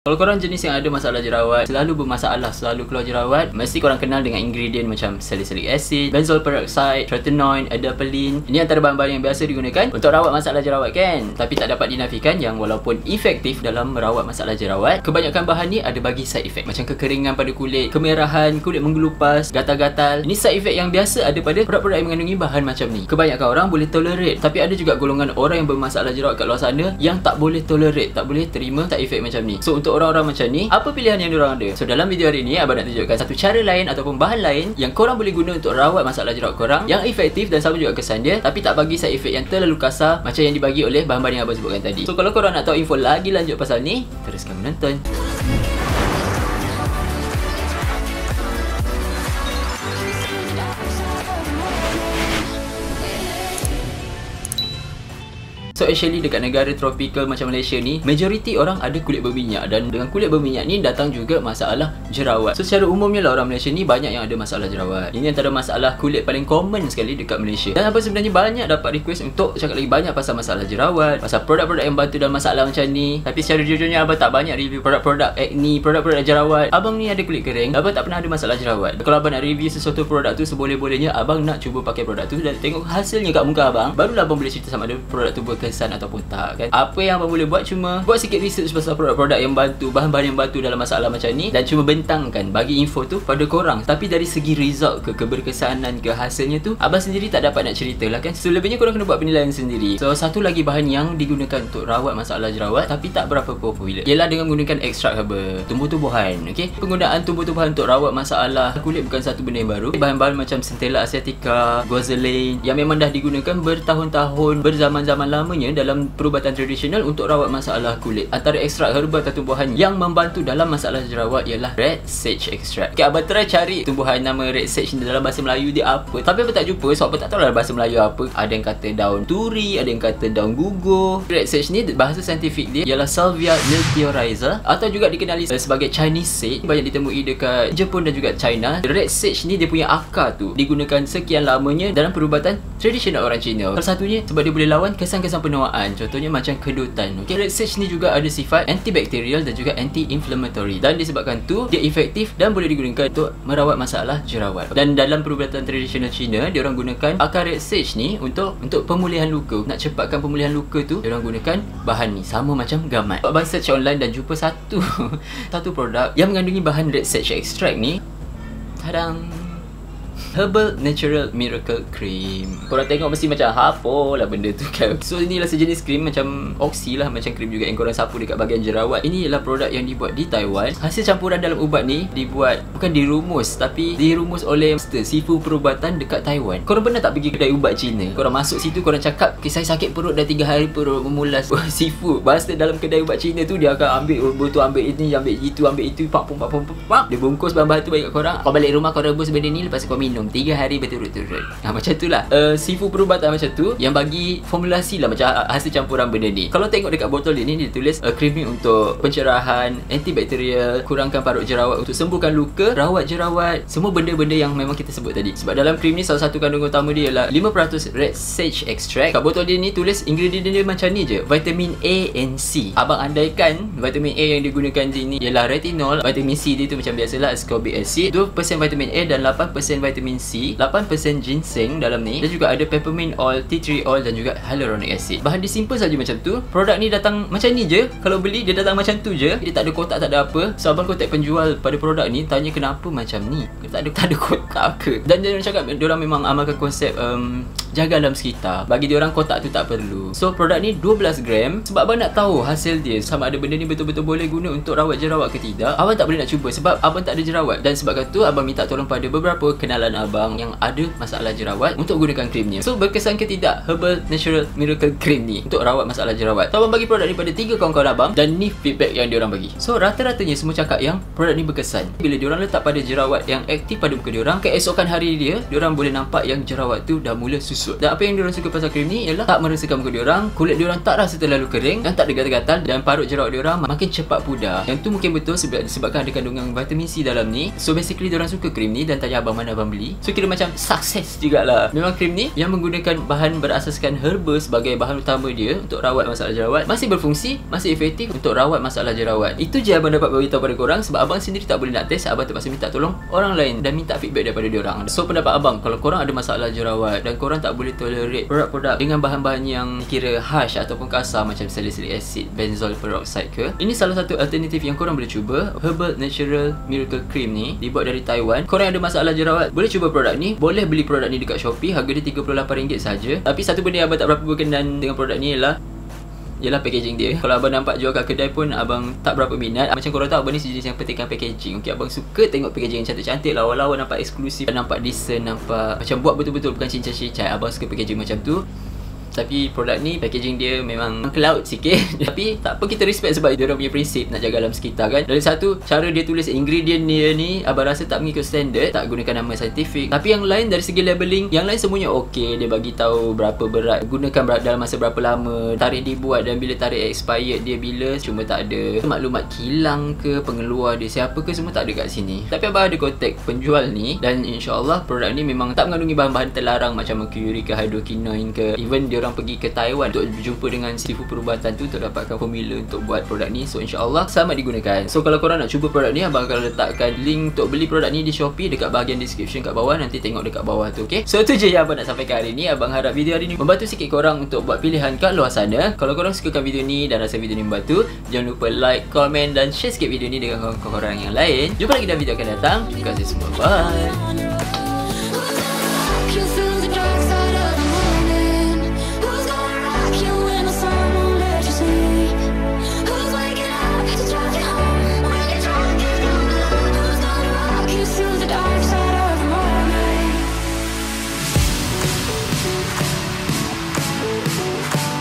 Kalau korang jenis yang ada masalah jerawat, selalu bermasalah, selalu keluar jerawat, mesti korang kenal dengan ingredient macam salicylic acid, benzoyl peroxide, tretinoin, adapalene. Ini antara bahan-bahan yang biasa digunakan untuk rawat masalah jerawat kan? Tapi tak dapat dinafikan yang walaupun efektif dalam merawat masalah jerawat, kebanyakan bahan ni ada bagi side effect macam kekeringan pada kulit, kemerahan, kulit menggelupas, gatal-gatal. Ini side effect yang biasa ada pada produk-produk yang mengandungi bahan macam ni. Kebanyakan orang boleh tolerate, tapi ada juga golongan orang yang bermasalah jerawat kat luar sana yang tak boleh tolerate, tak boleh terima side effect macam ni. So untuk orang-orang macam ni, apa pilihan yang diorang ada? So dalam video hari ni, abang nak tunjukkan satu cara lain ataupun bahan lain yang korang boleh guna untuk rawat masalah jerawat korang yang efektif dan sama juga kesan dia, tapi tak bagi side effect yang terlalu kasar macam yang dibagi oleh bahan-bahan yang abang sebutkan tadi. So kalau korang nak tahu info lagi lanjut pasal ni, teruskan menonton. So actually dekat negara tropical macam Malaysia ni, majoriti orang ada kulit berminyak, dan dengan kulit berminyak ni datang juga masalah jerawat. So secara umumnya lah orang Malaysia ni banyak yang ada masalah jerawat. Ini antara masalah kulit paling common sekali dekat Malaysia. Dan abang sebenarnya banyak dapat request untuk cakap lagi banyak pasal masalah jerawat, pasal produk-produk yang bantu dalam masalah macam ni. Tapi secara jujurnya abang tak banyak review produk-produk acne, produk-produk jerawat. Abang ni ada kulit kering, abang tak pernah ada masalah jerawat. Kalau abang nak review sesuatu produk tu, seboleh-bolehnya abang nak cuba pakai produk tu dan tengok hasilnya kat muka abang, barulah abang boleh cerita sama ada produk tu berkesan ataupun tak kan. Apa yang abang boleh buat cuma buat sikit research pasal produk-produk yang bantu, bahan-bahan yang bantu dalam masalah macam ni, dan cuma bentangkan bagi info tu pada korang. Tapi dari segi result ke keberkesanan ke hasilnya tu, abang sendiri tak dapat nak cerita lah kan. Selebihnya korang kena buat penilaian sendiri. So satu lagi bahan yang digunakan untuk rawat masalah jerawat tapi tak berapa popular ialah dengan menggunakan ekstrak herba, tumbuh-tumbuhan. Okey, penggunaan tumbuh-tumbuhan untuk rawat masalah kulit bukan satu benda yang baru. Bahan-bahan macam Centella asiatica, Guazelane yang memang dah digunakan bertahun-tahun, berzaman-zaman lamanya dalam perubatan tradisional untuk rawat masalah kulit. Antara ekstrak herba atau tumbuhan yang membantu dalam masalah jerawat ialah red sage extract. Okay, abang try cari tumbuhan nama red sage ni dalam bahasa Melayu dia apa, tapi abang tak jumpa. So abang tak tahu lah bahasa Melayu apa. Ada yang kata daun turi, ada yang kata daun gugur. Red sage ni bahasa saintifik dia ialah Salvia miltiorhiza atau juga dikenali sebagai Chinese sage. Banyak ditemui dekat Jepun dan juga China. Red sage ni dia punya akar tu digunakan sekian lamanya dalam perubatan tradisional orang Cina. Salah satunya sebab dia boleh lawan kesan-kesan penuaan. Contohnya macam kedutan. Okay, red sage ni juga ada sifat antibakterial dan juga anti-inflammatory, dan disebabkan tu dia efektif dan boleh digunakan untuk merawat masalah jerawat. Dan dalam perubatan tradisional Cina, dia orang gunakan akar red sage ni untuk pemulihan luka. Nak cepatkan pemulihan luka tu, dia orang gunakan bahan ni sama macam gamat. Abang search online dan jumpa satu produk yang mengandungi bahan red sage extract ni. Tadang! Herbal Natural Miracle Cream. Korang tengok mesti macam apalah benda tu kan. So inilah sejenis krim macam oxy lah, macam krim juga yang korang sapu dekat bahagian jerawat. Ini ialah produk yang dibuat di Taiwan. Hasil campuran dalam ubat ni dibuat, bukan dirumus, tapi dirumus oleh Master Sifu Perubatan dekat Taiwan. Korang pernah tak pergi kedai ubat Cina? Korang masuk situ, korang cakap, okay, saya sakit perut dah 3 hari, perut memulas. Sifu Master dalam kedai ubat Cina tu, dia akan ambil botol, ambil ini, ambil itu, pak. Dia bungkus bahan-bahan tu bagi kat korang. Kau balik rumah, kau rebus benda ni, lepas kau minum 3 hari berturut-turut. Macam tu lah Sifu Perubatan macam tu yang bagi formulasi lah macam hasil campuran benda ni. Kalau tengok dekat botol dia ni, dia tulis cream untuk pencerahan, antibakterial, kurangkan parut jerawat, untuk sembuhkan luka, rawat jerawat, semua benda-benda yang memang kita sebut tadi. Sebab dalam cream ni salah satu kandungan utama dia ialah 5% red sage extract. Kat botol dia ni tulis ingredient dia macam ni je, vitamin A and C. Abang andaikan vitamin A yang digunakan sini ialah retinol, vitamin C dia tu macam biasalah ascorbic acid, 2% vitamin A dan 8% vitamin C, 8% ginseng dalam ni, dan juga ada peppermint oil, tea tree oil dan juga hyaluronic acid. Bahan dia simple saja macam tu. Produk ni datang macam ni je. Kalau beli dia datang macam tu je. Dia tak ada kotak, tak ada apa. So abang kontak penjual pada produk ni, tanya kenapa macam ni. Tak ada kotak ke. Dan dia orang cakap dia orang memang amalkan konsep jaga alam sekitar. Bagi dia orang kotak tu tak perlu. So produk ni 12 gram. Sebab abang nak tahu hasil dia, sama ada benda ni betul-betul boleh guna untuk rawat jerawat ke tidak, abang tak boleh nak cuba sebab abang tak ada jerawat. Dan sebabkan tu abang minta tolong pada beberapa kenalan abang yang ada masalah jerawat untuk gunakan krimnya. So berkesan ke tidak Herbal Natural Miracle Cream ni untuk rawat masalah jerawat? So abang bagi produk ni pada 3 kawan-kawan abang, dan ni feedback yang diorang bagi. So rata-ratanya semua cakap yang produk ni berkesan. Bila diorang letak pada jerawat yang aktif pada muka diorang, keesokan hari dia, diorang boleh nampak yang jerawat tu dah mula susut kusut. Dan apa yang diorang suka pasal krim ni ialah tak merosakan muka diorang, kulit diorang tak rasa terlalu kering dan tak ada gatal-gatal, dan parut jerawat diorang makin cepat pudar. Yang tu mungkin betul disebabkan ada kandungan vitamin C dalam ni. So basically diorang suka krim ni dan tanya abang mana abang beli. So kira macam sukses jugalah. Memang krim ni yang menggunakan bahan berasaskan herba sebagai bahan utama dia untuk rawat masalah jerawat masih berfungsi, masih efektif untuk rawat masalah jerawat. Itu je abang dapat beritahu pada korang sebab abang sendiri tak boleh nak test. Abang terpaksa minta tolong orang lain dan minta feedback daripada diorang. So pendapat abang, kalau korang ada masalah jerawat dan korang tak boleh tolerate produk-produk dengan bahan-bahan yang kira harsh ataupun kasar macam salicylic acid, benzoyl peroxide ke, ini salah satu alternatif yang korang boleh cuba. Herbal Natural Miracle Cream ni dibuat dari Taiwan. Korang ada masalah jerawat, boleh cuba produk ni. Boleh beli produk ni dekat Shopee, harga dia RM38 saja. Tapi satu benda yang abang tak berapa berkenan dengan produk ni ialah packaging dia. Kalau abang nampak jual kat kedai pun abang tak berapa minat. Macam korang tahu, abang ni sejenis yang pentingkan packaging. Okay, abang suka tengok packaging yang cantik-cantik, lawa-lawa, nampak eksklusif, nampak decent, nampak macam buat betul-betul, bukan cincai-cincai. Abang suka packaging macam tu. Tapi produk ni packaging dia memang ke laut sikit. Tapi tak apa, kita respect sebab dia orang punya prinsip nak jaga alam sekitar kan. Dari satu, cara dia tulis ingredient dia ni abang rasa tak mengikut standard, tak gunakan nama saintifik. Tapi yang lain dari segi labeling, yang lain semuanya okey. Dia bagi tahu berapa berat, gunakan dalam masa berapa lama, tarikh dibuat dan bila tarikh expired dia bila. Cuma tak ada maklumat kilang ke, pengeluar dia siapa ke, semua tak ada kat sini. Tapi abang ada kontak penjual ni dan insya-Allah produk ni memang tak mengandungi bahan-bahan terlarang macam mercury ke, hydroquinone ke. Even dia orang pergi ke Taiwan untuk berjumpa dengan sifu perubatan tu untuk dapatkan formula untuk buat produk ni. So insya-Allah selamat digunakan. So kalau korang nak cuba produk ni, abang akan letakkan link untuk beli produk ni di Shopee dekat bahagian description kat bawah. Nanti tengok dekat bawah tu, okey. So tu je yang abang nak sampaikan hari ni. Abang harap video hari ni membantu sikit korang untuk buat pilihan kat luar sana. Kalau korang sukakan video ni dan rasa video ni membantu, jangan lupa like, komen dan share sikit video ni dengan korang yang lain. Jumpa lagi dalam video akan datang. Terima kasih semua. Bye.